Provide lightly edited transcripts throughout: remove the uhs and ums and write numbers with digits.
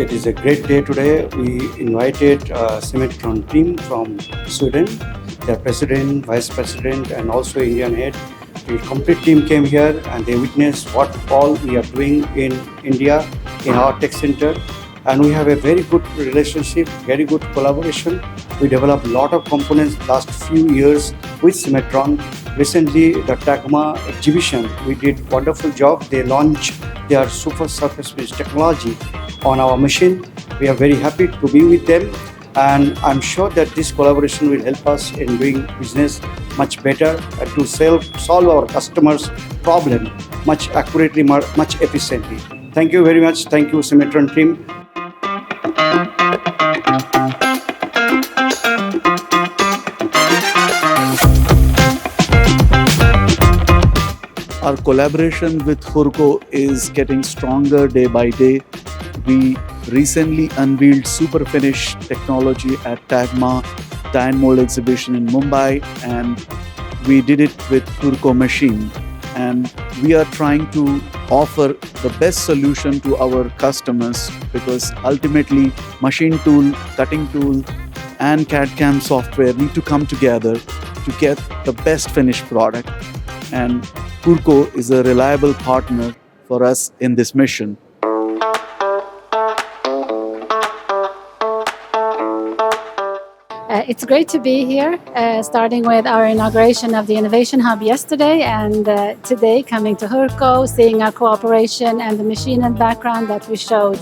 It is a great day today. We invited Cimatron team from Sweden, their president, vice president, and also Indian head. The complete team came here and they witnessed what all we are doing in India, in our tech center. And we have a very good relationship, very good collaboration. We developed a lot of components last few years with Cimatron. Recently, the TAGMA exhibition, we did wonderful job. They launched their super surface-based technology on our machine. We are very happy to be with them. And I'm sure that this collaboration will help us in doing business much better and to solve our customers' problem much accurately, much efficiently. Thank you very much. Thank you, Cimatron team. Our collaboration with Hurco is getting stronger day by day. We recently unveiled super finish technology at TAGMA, the Mould exhibition in Mumbai, and we did it with Hurco machine. And we are trying to offer the best solution to our customers because ultimately machine tool, cutting tool, and CAD/CAM software need to come together to get the best finished product. And Hurco is a reliable partner for us in this mission. It's great to be here, starting with our inauguration of the Innovation Hub yesterday and today coming to Hurco, seeing our cooperation and the machine and background that we showed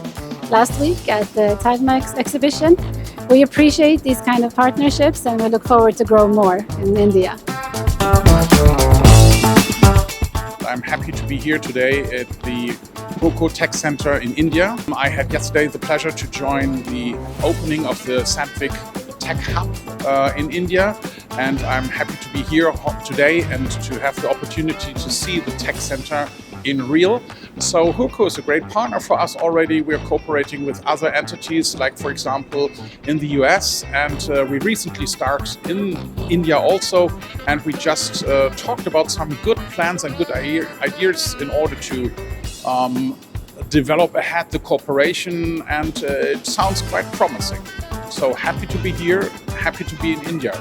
last week at the TAGMA exhibition. We appreciate these kind of partnerships and we look forward to grow more in India. I'm happy to be here today at the Hurco Tech Center in India. I had yesterday the pleasure to join the opening of the Sandvik Tech Hub in India, and I'm happy to be here today and to have the opportunity to see the Tech Center in real. So Hurco is a great partner for us already. We're cooperating with other entities, like for example in the US, and we recently started in India also, and we just talked about some good plans and good ideas in order to develop ahead the cooperation, and it sounds quite promising. So happy to be here, happy to be in India.